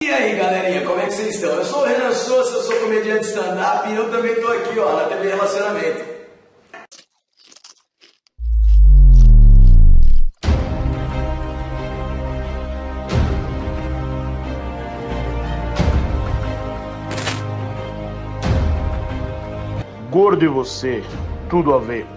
E aí galerinha, como é que vocês estão? Eu sou o Renan Souza, eu sou comediante stand-up e eu também estou aqui na TV Relacionamento. Gordo e você, tudo a ver.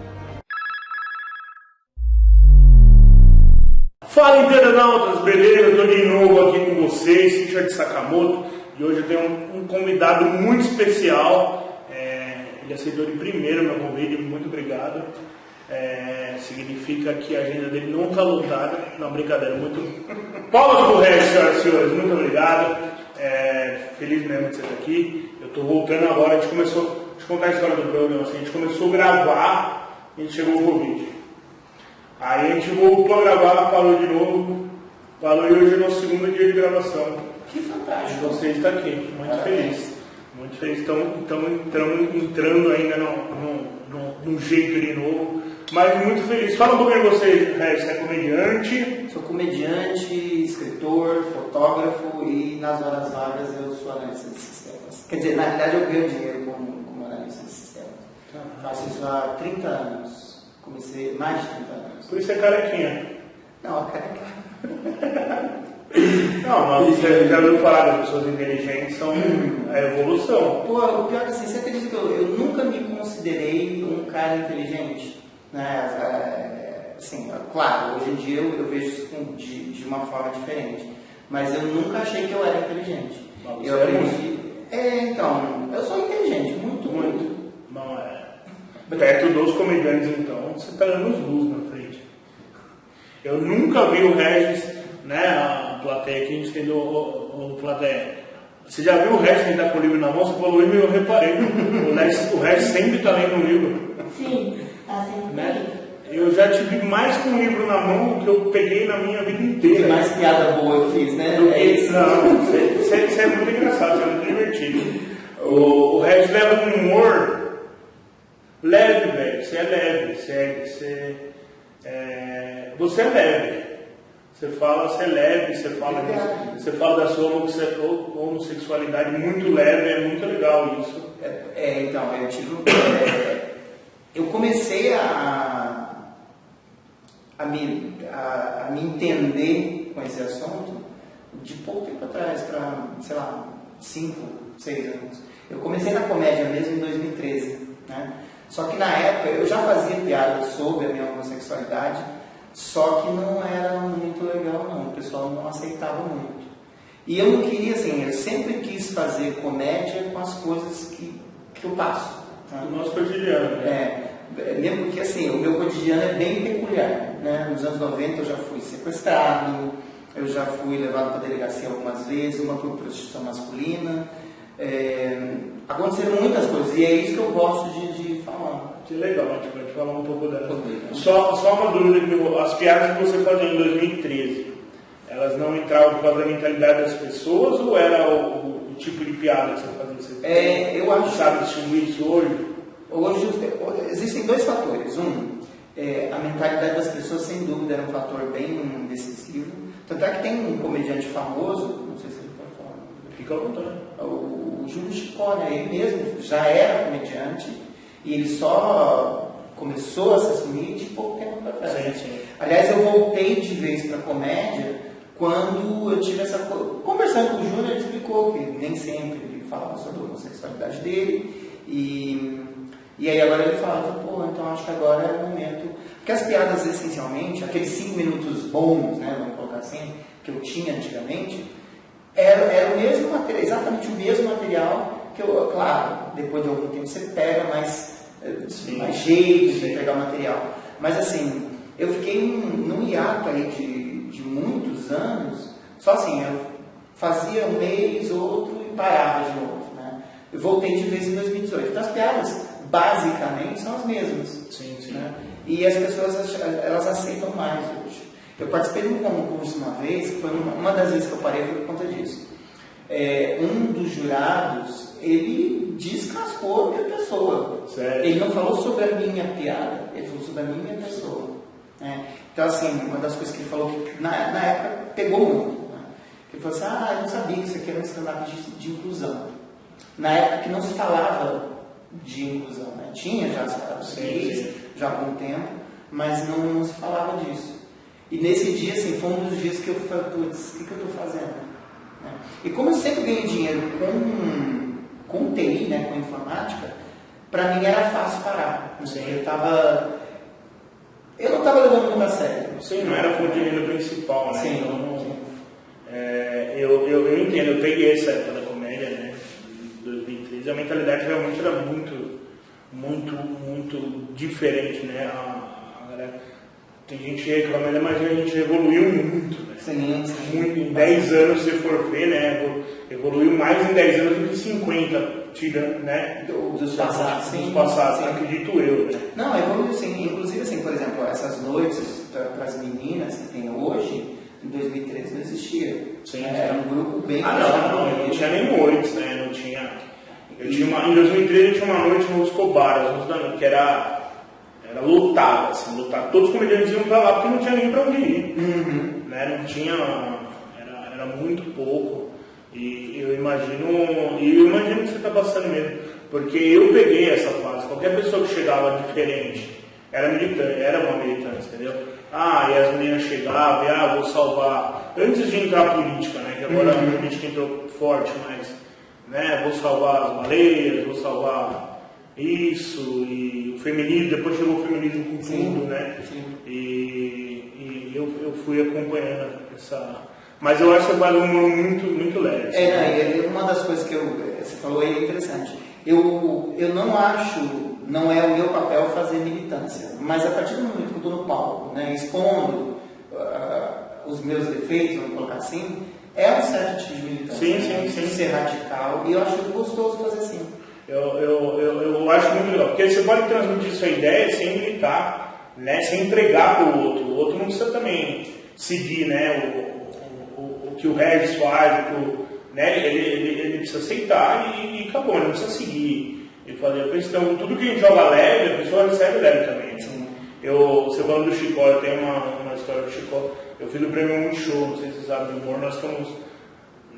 Fala internautas, beleza? Eu tô de novo aqui com vocês, Richard Sakamoto, e hoje eu tenho um convidado muito especial. Ele aceitou de primeiro meu convite, muito obrigado. Significa que a agenda dele não está lotada. Não, brincadeira, muito. Palmas pro resto, senhoras e senhores, muito obrigado. Feliz mesmo de você estar aqui. Eu tô voltando agora, a gente começou. Deixa eu contar a história do programa assim, a gente começou a gravar e a gente chegou ao Covid. Aí a gente voltou a gravar, parou de novo, parou e hoje é o nosso segundo dia de gravação. Que fantástico. Você está aqui, muito feliz. Muito feliz, estamos entrando ainda no jeito de novo, mas muito feliz. Fala um pouquinho de você, você é comediante? Sou comediante, escritor, fotógrafo e nas horas vagas eu sou analista de sistemas. Quer dizer, na realidade eu ganho dinheiro como analista de sistemas. Faço isso há 30 anos. Comecei mais de 30 anos. Por isso é carequinha. Não, a careca. Não, mas você já ouviu falar das pessoas inteligentes, são a evolução. Pô, o pior é assim, você acredita que eu nunca me considerei um cara inteligente? Né? Assim, claro, hoje em dia eu vejo isso de uma forma diferente. Mas eu nunca achei que eu era inteligente. Mas eu aprendi. Então, eu sou inteligente, muito. Não é. Perto dos comediantes, então, você está dando luz na frente. Eu nunca vi o Regis, né? A plateia aqui, a gente tem o plateia. Você já viu o Regis que está com o livro na mão? Você falou, eu reparei. O Regis sempre está lendo um livro. Sim, tá sempre Né? Eu já tive mais com um livro na mão do que eu peguei na minha vida inteira. Que mais piada boa eu fiz, né? Não, você é muito engraçado, você é muito divertido. O Regis leva um humor leve, velho. Você é leve. Você é leve. Você é leve, você fala da sua homossexualidade muito leve, é muito legal isso. Então, eu comecei a me entender com esse assunto de pouco tempo atrás, para, sei lá, 5, 6 anos. Eu comecei na comédia mesmo em 2013, né? Só que na época eu já fazia piada sobre a minha homossexualidade, só que não era muito legal não, o pessoal não aceitava muito. E eu não queria, assim, eu sempre quis fazer comédia com as coisas que eu passo. Tá? O nosso cotidiano, né? Mesmo porque, assim, o meu cotidiano é bem peculiar, né? Nos anos 90 eu já fui sequestrado, eu já fui levado para a delegacia algumas vezes, uma por prostituição masculina. Aconteceram muitas coisas e é isso que eu gosto de falar. Que legal, a gente vai falar um pouco dela. Só uma dúvida, as piadas que você fazia em 2013, elas não entravam por causa da mentalidade das pessoas ou era o tipo de piada que você fazia? Eu acho. Sabe distinguir isso hoje? Hoje existem dois fatores. A mentalidade das pessoas sem dúvida era um fator bem decisivo. Tanto é que tem um comediante famoso, não sei se ele pode falar. Fica à vontade. O Júlio Chicó, né? Ele mesmo já era comediante e ele só começou a se assumir de pouco tempo para trás. Sim. Aliás, eu voltei de vez para a comédia quando eu tive essa coisa. Conversando com o Júlio, ele explicou que nem sempre ele falava sobre a homossexualidade dele e aí agora ele falava, então acho que agora é o momento. Porque as piadas, essencialmente, aqueles 5 minutos bons, né, vamos colocar assim, que eu tinha antigamente, era o mesmo material, exatamente o mesmo material que eu, claro, depois de algum tempo você pega mais jeito de pegar o material. Mas assim, eu fiquei num hiato aí de muitos anos, só assim, eu fazia um mês, outro e parava de novo, né? Eu voltei de vez em 2018. Então as piadas, basicamente, são as mesmas. Sim. Né? E as pessoas, elas aceitam mais hoje. Eu participei de um concurso uma vez, que foi uma das vezes que eu parei foi por conta disso. Um dos jurados, ele descascou a minha pessoa. Sério? Ele não falou sobre a minha piada, ele falou sobre a minha pessoa. Né? Então, assim, uma das coisas que ele falou que na época pegou muito. Né? Ele falou assim, eu não sabia que isso aqui era um stand-up de inclusão. Na época que não se falava de inclusão, né? Tinha já stand-up gays, já há algum tempo, mas não se falava disso. E nesse dia, assim, foi um dos dias que eu falei, putz, o que eu estou fazendo? Né? E como eu sempre ganhei dinheiro com TI, né, com informática, para mim era fácil parar. Eu não estava levando muito a sério. Sim, não era a fonte de renda principal, né? Sim. Então, eu entendo, eu peguei essa época da comédia, né? De 2013, a mentalidade realmente era muito diferente, né? Tem gente que reclama, mas a gente evoluiu muito, né? Sim. Muito, em 10 anos, se for ver, né? Evoluiu mais em 10 anos do que 50, tirando, né? Dos passados, sim. Acredito eu, né? Não, evoluiu sim. Inclusive, assim, por exemplo, essas noites para as meninas que tem hoje, em 2013 não existia. Sim, era um grupo bem não tinha nem noites, né? Não tinha. Em 2013 eu tinha uma noite no Escobar, que era lotado, assim, lotado. Todos os comediantes iam pra lá porque não tinha nem pra onde ir. Né? Não tinha. Era muito pouco. E eu imagino que você está passando mesmo. Porque eu peguei essa fase. Qualquer pessoa que chegava diferente era militante, era uma militância, entendeu? E as meninas chegavam, vou salvar. Antes de entrar a política, né? Que agora a política entrou forte, mas né, vou salvar as baleias, vou salvar isso, e o feminismo, depois chegou o feminismo com tudo, né? Sim. E eu fui acompanhando essa. Mas eu acho que vai muito leve. Assim. Uma das coisas que você falou aí é interessante. Eu não acho, não é o meu papel fazer militância, mas a partir do momento que eu estou no palco, né, expondo os meus defeitos, vamos colocar assim, é um certo tipo de militância. Sim. Ser radical, e eu acho gostoso fazer assim. Eu acho muito legal, porque você pode transmitir sua ideia sem militar, né, sem pregar para o outro. O outro não precisa também seguir, né, o que o Regis faz, né, ele precisa aceitar e acabou, ele não precisa seguir. Ele fazia questão, tudo que a gente joga leve, a pessoa recebe leve também. Né? Você falando do Chicó, eu tenho uma história do Chicó. Eu fiz o prêmio Multishow, não sei se vocês sabem do humor, nós estamos,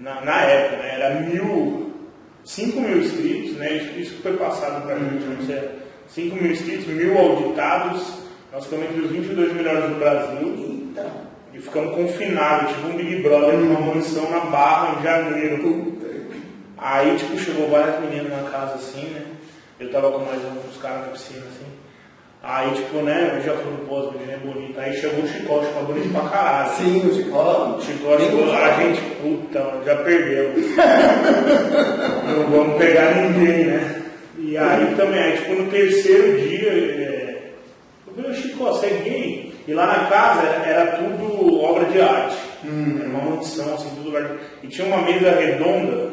na época, né, era 5 mil inscritos, né, isso foi passado para a gente, não sei, 5 mil inscritos, 1.000 auditados, nós ficamos entre os 22 melhores do Brasil. E ficamos confinados, tipo um Big Brother numa mansão na Barra, em janeiro. Aí, tipo, chegou várias meninas na casa, assim, né? Eu tava com mais uns caras na piscina, assim. Aí, tipo, né, eu já falei, pô, as meninas é bonita. Aí chegou o Chicó bonito pra caralho. Sim, o Chicó. A gente, puta, já perdeu. Não vamos pegar ninguém, né? E aí também, tipo, no terceiro dia, eu falei, Chicó, você é gay? E lá na casa era tudo obra de arte. Era uma mansão, assim, tudo lugar. E tinha uma mesa redonda,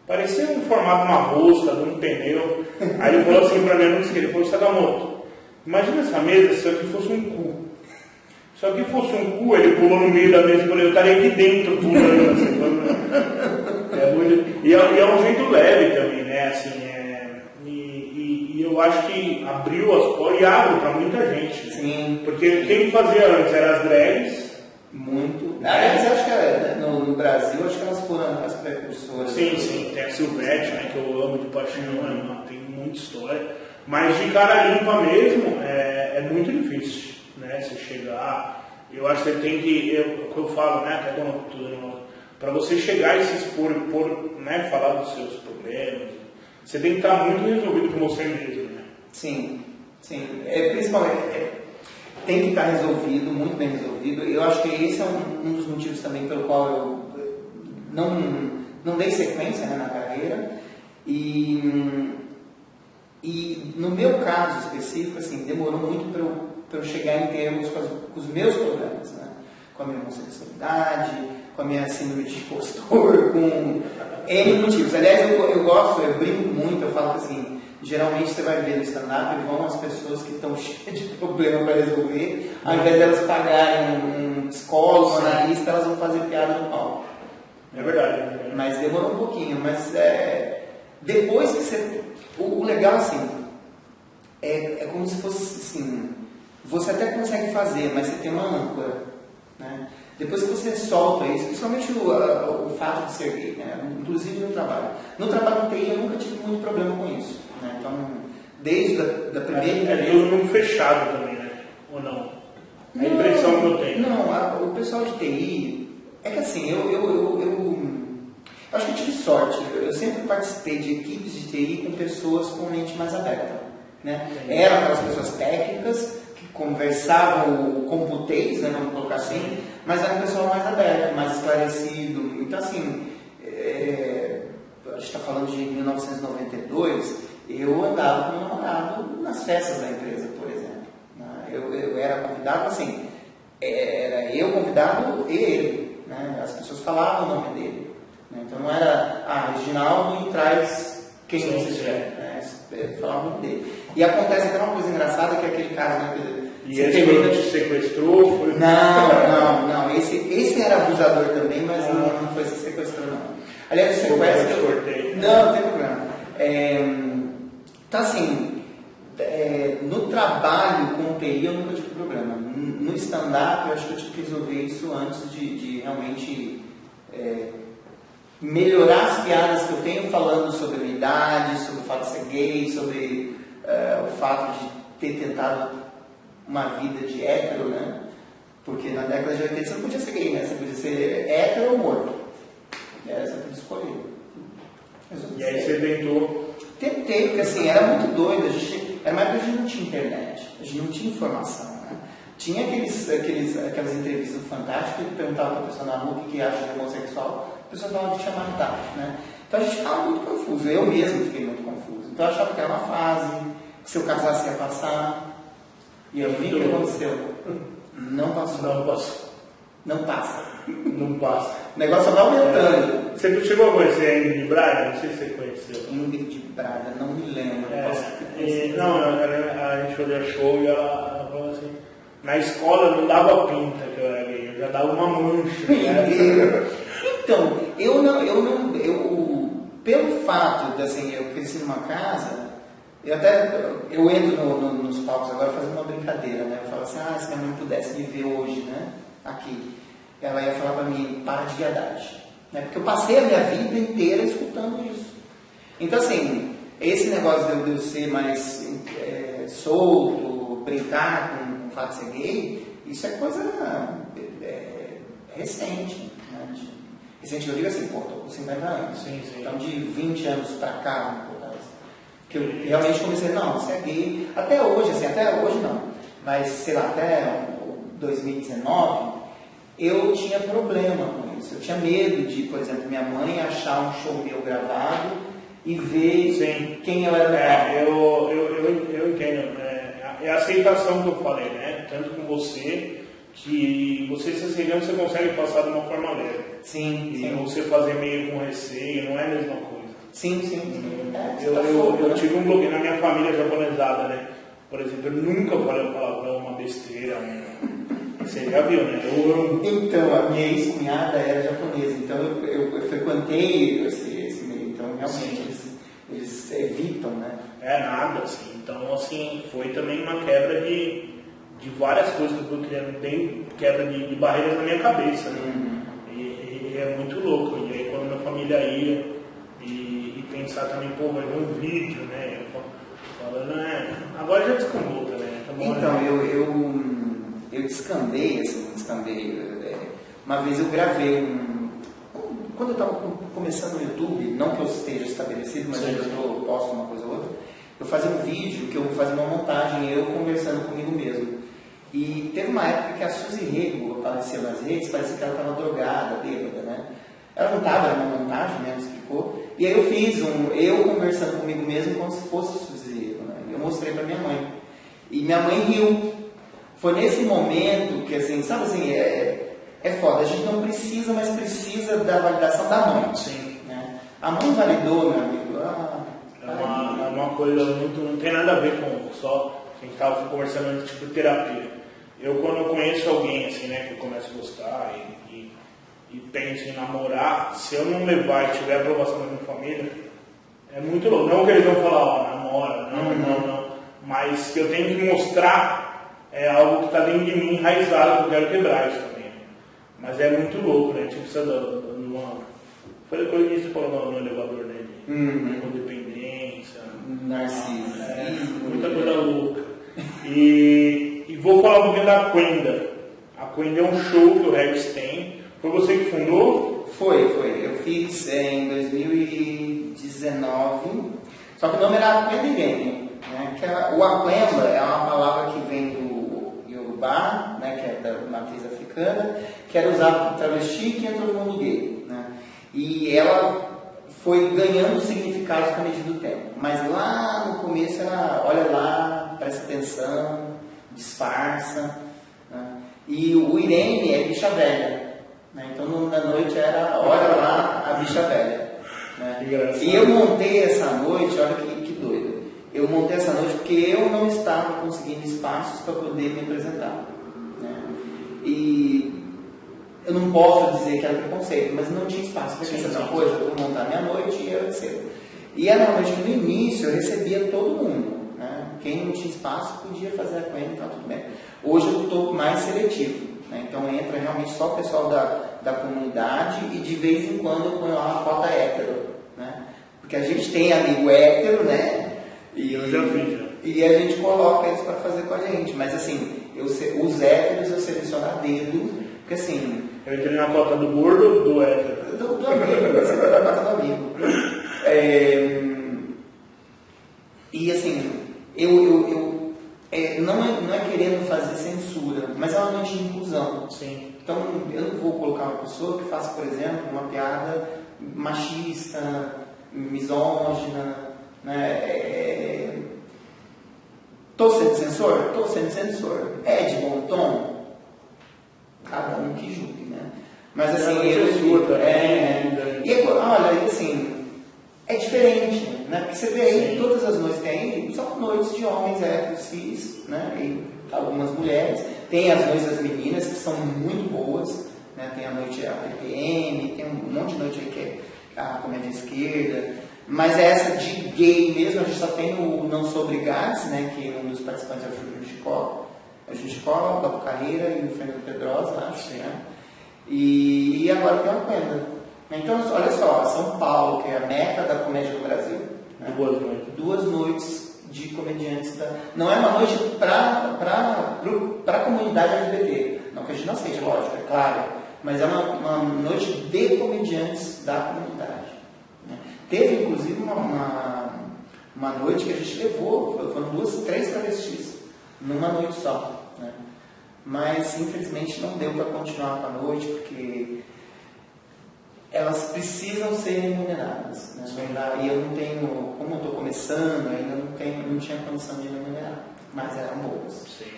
parecia um formato de uma rosca, de um pneu. Aí ele falou assim pra mim, não sei o que, ele falou, Sakamoto, imagina essa mesa se aqui fosse um cu. Se aqui fosse um cu, ele pulou no meio da mesa e falou, eu estaria aqui dentro pulando. Assim, e é um jeito leve também, né? Assim, e eu acho que abriu as portas e abre para muita gente. Sim. Porque quem fazia antes eram as drags. Muito. Aliás, eu acho que no Brasil, acho que elas foram as precursoras. Sim. Tem a Silvete, né, que eu amo de paixão, tem muita história. Mas de cara limpa mesmo, é muito difícil, né? Você chegar. Eu acho que você tem que. O que eu falo, né? Até para você chegar e se expor, né, falar dos seus problemas, você tem que estar muito resolvido com você mesmo, né? Sim. Principalmente. Tem que estar resolvido, muito bem resolvido. Eu acho que esse é um dos motivos também pelo qual eu não dei sequência, né, na carreira. E no meu caso específico, assim, demorou muito para eu chegar em termos com os meus problemas, né? Com a minha homossexualidade, com a minha síndrome de impostor, com N motivos. Aliás, eu brinco muito, eu falo que assim, geralmente você vai ver no stand-up e vão as pessoas que estão cheias de problema para resolver, ao invés de elas pagarem um psicólogo, um analista, elas vão fazer piada no palco. É verdade. Mas demorou um pouquinho, mas depois que você... O legal, assim, é como se fosse assim, você até consegue fazer, mas você tem uma âncora, né? Depois que você solta isso, principalmente o fato de ser gay, né? Inclusive no trabalho. No trabalho no TI eu nunca tive muito problema com isso. Né? Então, desde a primeira... É tudo muito fechado também, né? Ou não? A impressão que eu tenho. Não, o pessoal de TI... É que assim, eu acho que eu tive sorte. Eu sempre participei de equipes de TI com pessoas com mente mais aberta. Né? Eram aquelas pessoas técnicas que conversavam computês, né, vamos colocar assim, mas era um pessoal mais aberto, mais esclarecido. Então, assim, a gente está falando de 1992, eu andava com meu namorado nas festas da empresa, por exemplo. Né? Eu era convidado, assim, era eu convidado e ele. Né? As pessoas falavam o nome dele. Né? Então não era, Reginaldo, e traz quem você quiser. Né? Falavam o nome dele. E acontece até uma coisa engraçada, que é aquele caso, né? E esse te sequestrou? Foi... Não. Esse era abusador também, mas não foi esse sequestro, não. Aliás, o sequestro... Não tem problema. Então, assim, no trabalho com TI eu nunca tive problema. No stand-up eu acho que eu tive que resolver isso antes de realmente melhorar as piadas que eu tenho falando sobre a minha idade, sobre o fato de ser gay, sobre o fato de ter tentado uma vida de hétero, né? Porque na década de 80 você não podia ser gay, né? Você podia ser hétero ou morto. Você podia escolher. E aí você tentou? Tentei, porque assim, era muito doido. Era uma época que a gente não tinha internet, a gente não tinha informação. Né? Tinha aquelas entrevistas do Fantástico que perguntava para a pessoa na rua o que acha de homossexual, a pessoa falava de chamar idade, né? Então a gente ficava muito confuso, eu mesmo fiquei muito confuso. Então eu achava que era uma fase, que se eu casasse ia passar. E eu vi o que aconteceu. Não passou. Não passa. Não passa. O negócio só vai aumentando. Você chegou a conhecer a Ingrid Braga? Não sei se você conheceu. Ingrid Braga, não me lembro. A gente fazia show e ela falou assim, na escola não dava pinta que eu era gay, eu já dava uma mancha. Né? Então, pelo fato de assim, eu cresci numa casa, eu entro nos palcos agora fazendo uma brincadeira, né? Eu falo assim, se minha mãe pudesse me ver hoje, né? Aqui, ela ia falar pra mim, para de viadagem. Né? Porque eu passei a minha vida inteira escutando isso. Então, assim, esse negócio de eu ser mais solto, brincar com o fato de ser gay, isso é coisa recente. Né? Recente, eu digo assim, tô com 50 anos. Sim. Então, de 20 anos pra cá, que eu realmente comecei, não, você é gay. Até hoje não. Mas, sei lá, até 2019, eu tinha problema com isso. Eu tinha medo de, por exemplo, minha mãe achar um show meu gravado e ver quem eu era. Eu entendo. É a aceitação que eu falei, né? Tanto com você, que você se aceitando, você consegue passar de uma forma leve. Sim. E você fazer meio com receio, não é a mesma coisa. Sim. Eu tive um bloqueio na minha família japonesada, né? Por exemplo, eu nunca falei uma palavrão, uma besteira. Você já viu, né? Eu amo. Então, a minha ex-cunhada era japonesa, então eu frequentei esse meio, então realmente eles evitam, né? Nada, assim. Então, assim, foi também uma quebra de várias coisas que eu fui criando, tem quebra de barreiras na minha cabeça, né? E é muito louco. E aí, quando minha família ia e pensar também, vai ver um vídeo, né? Falando, agora já descambou também. Então, eu descambei. Uma vez eu gravei quando eu estava começando no YouTube, não que eu esteja estabelecido, mas eu posto uma coisa ou outra, eu fazia um vídeo que eu fazia uma montagem, eu conversando comigo mesmo. E teve uma época que a Suzy Rego apareceu nas redes, parecia que ela estava drogada, bêbada, né? Ela não estava, era uma montagem, né? Ela explicou. E aí eu fiz eu conversando comigo mesmo como se fosse Suzy Rego, né? Eu mostrei para minha mãe. E minha mãe riu. Foi nesse momento que, assim, sabe assim, é foda. A gente não precisa, mas precisa da validação da mãe. Sim. Né? A mãe validou, meu amigo. É uma coisa muito... Não tem nada a ver com só... A gente estava conversando antes, tipo, terapia. Quando eu conheço alguém, assim, né, que eu começo a gostar e penso em namorar, se eu não levar e tiver aprovação da minha família, é muito louco. Não que eles vão falar, namora, não. Mas que eu tenho que mostrar algo que está dentro de mim, enraizado, que eu quero quebrar isso também. Mas é muito louco, né? A gente precisa de uma... Foi a coisa que você falou no elevador, né? De codependência. Narcisismo. Muita coisa louca. E vou falar um pouquinho da Quenda. A Quenda é um show que o Regis tem. Foi você que fundou? Foi. Eu fiz em 2019. Só que o nome era Aquenda Irene. Né? O Aquenda é uma palavra que vem do Yorubá, né? Que é da matriz africana, que era usada por travesti que entrou no mundo gay. Né? E ela foi ganhando significados com a medida do tempo. Mas lá no começo era, olha lá, presta atenção, disfarça. Né? E o Irene é bicha velha. Né? Então na noite era, olha lá, a bicha velha. Né? E eu montei essa noite, olha que doido. Eu montei essa noite porque eu não estava conseguindo espaços para poder me apresentar. Né? E eu não posso dizer que era preconceito, mas não tinha espaço. Eu pensei, essa coisa, eu vou montar minha noite e eu recebo. E era uma noite que no início eu recebia todo mundo. Né? Quem não tinha espaço podia fazer a Quenda, então tudo bem. Hoje eu estou mais seletivo. Né? Então entra realmente só o pessoal da comunidade e de vez em quando eu ponho lá uma cota hétero. Né? Porque a gente tem amigo hétero, né? Eu já fiz, já. E a gente coloca eles para fazer com a gente. Mas assim, os héteros eu seleciono a dedo. Porque assim... Eu entrei na cota do gordo do hétero. Do amigo, você está na cota do amigo. E assim, não é querendo fazer censura, mas é uma noite de inclusão. Sim. Então, eu não vou colocar uma pessoa que faça, por exemplo, uma piada machista, misógina, né? Estou sendo censor? Estou sendo censor. É de bom tom? Cada um que julgue, né? Mas assim, olha, assim, é diferente, né? Porque você vê aí, todas as noites que tem, são noites de homens héteros, cis, né? E algumas mulheres. Tem as noites das meninas, que são muito boas, né? Tem a noite APPM, tem um monte de noite aí que é a comédia esquerda. Mas essa de gay mesmo, a gente só tem o Não Sou Obrigados, né? Que um dos participantes é o Júlio Chicó. O Júlio Chicó, o Papo Carreira e o Fernando Pedrosa, acho, né? E agora tem uma Quenda. Então, olha só, São Paulo, que é a meca da comédia do Brasil. Né? 2 noites de comediantes. Não é uma noite para a comunidade LGBT. Não que a gente não seja, lógico, é claro. Mas é uma noite de comediantes da comunidade. Né? Teve, inclusive, uma noite que a gente levou, foram 3 travestis, numa noite só. Né? Mas, infelizmente, não deu para continuar com a noite, porque elas precisam ser remuneradas. Né? E eu não tenho, como eu estou começando, ainda não tinha condição de remunerar, mas eram boas. Sim.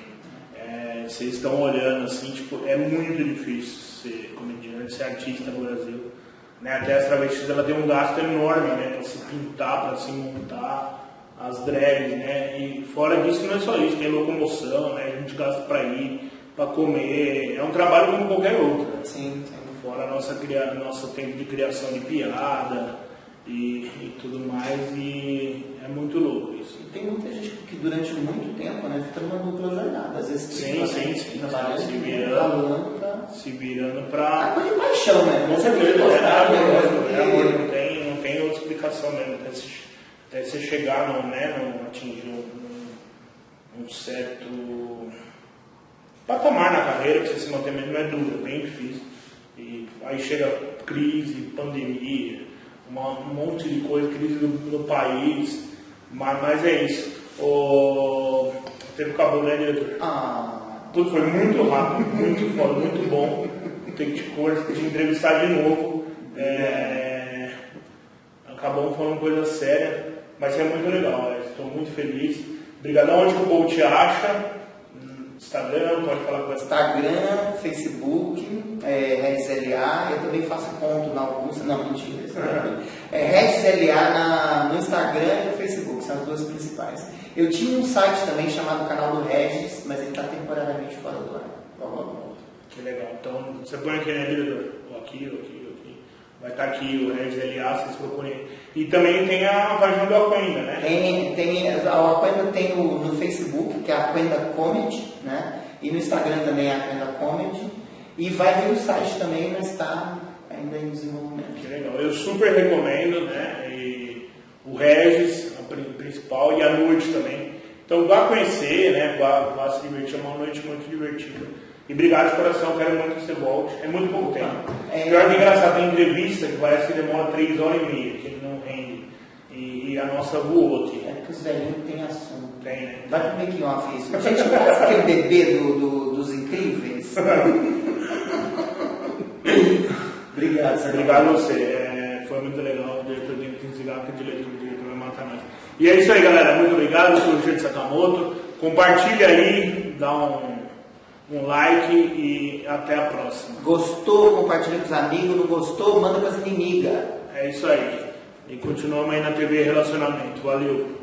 Vocês estão olhando assim, tipo, é muito difícil ser comediante, ser artista no Brasil. Né? Até as travestis, ela tem um gasto enorme, né? Para se pintar, para se montar, as drags, né? E fora disso, não é só isso, tem locomoção, né? A gente gasta para ir, para comer, é um trabalho como qualquer outro. Né? Sim. Fora nosso tempo de criação de piada e tudo mais, e é muito louco isso. E tem muita gente que durante muito tempo, né, fica numa dupla jornada, às vezes sim, trabalhando, se virando para... É coisa de paixão, né? Com certeza, é amor, não tem outra explicação mesmo, até você chegar, atingir um certo patamar na carreira, que você se manter mesmo é duro, é bem difícil. E aí chega crise, pandemia, um monte de coisa, crise no país, mas é isso. O tempo acabou, né, diretor? Tudo foi muito rápido, muito foda, muito bom. Tem que te entrevistar de novo. Acabamos falando coisa séria, mas é muito legal, estou muito feliz. Obrigadão. Onde que o povo te acha? Instagram, pode falar com você. Instagram, Facebook, RegisLA, eu também faço ponto na Augusta, não, mentira. RegisLA no Instagram e no Facebook, são as 2 principais. Eu tinha um site também chamado Canal do Regis, mas ele está temporariamente fora do ar. Que legal, então você põe aqui, né, diretor? Aqui. Vai estar aqui o RegisLA, vocês procurem. E também tem a página do Aquenda, né? A Aquenda tem no Facebook, que é a Aquenda Comedy, né? E no Instagram também é a Aquenda Comedy. E vai vir o site também, mas está ainda em desenvolvimento. Que legal. Eu super recomendo, né? E o Regis, a principal, e a noite também. Então vá conhecer, né? Vá se divertir. É uma noite muito divertida. E obrigado de coração, quero muito que você volte. É muito pouco tempo. Pior que engraçado, tem entrevista que parece que demora 3 horas e meia, que não rende. E a nossa voou aqui. É que os velhinhos têm assunto. Tem, né? Vai pro making off isso. A gente parece aquele bebê dos incríveis. Obrigado, Sérgio. Obrigado a você. Foi muito legal. O diretor tem que desligar, porque o diretor vai matar nós. E é isso aí, galera. Muito obrigado. Eu sou o Gil Sakamoto. Compartilha aí, dá um like e até a próxima. Gostou? Compartilha com os amigos. Não gostou? Manda para as inimigas. É isso aí. E continuamos aí na TV Relacionamento. Valeu.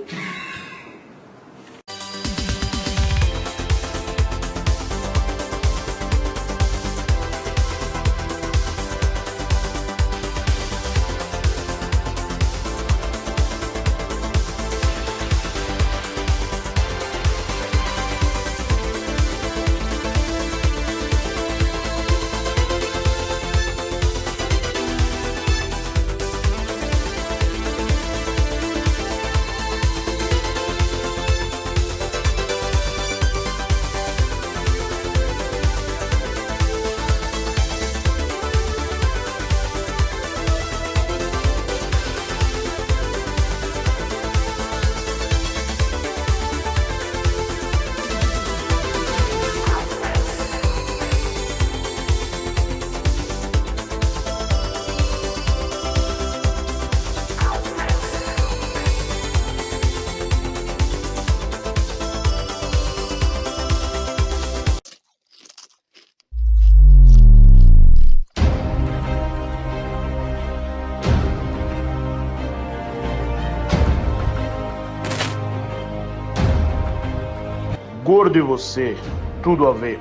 Gordo e você, tudo a ver.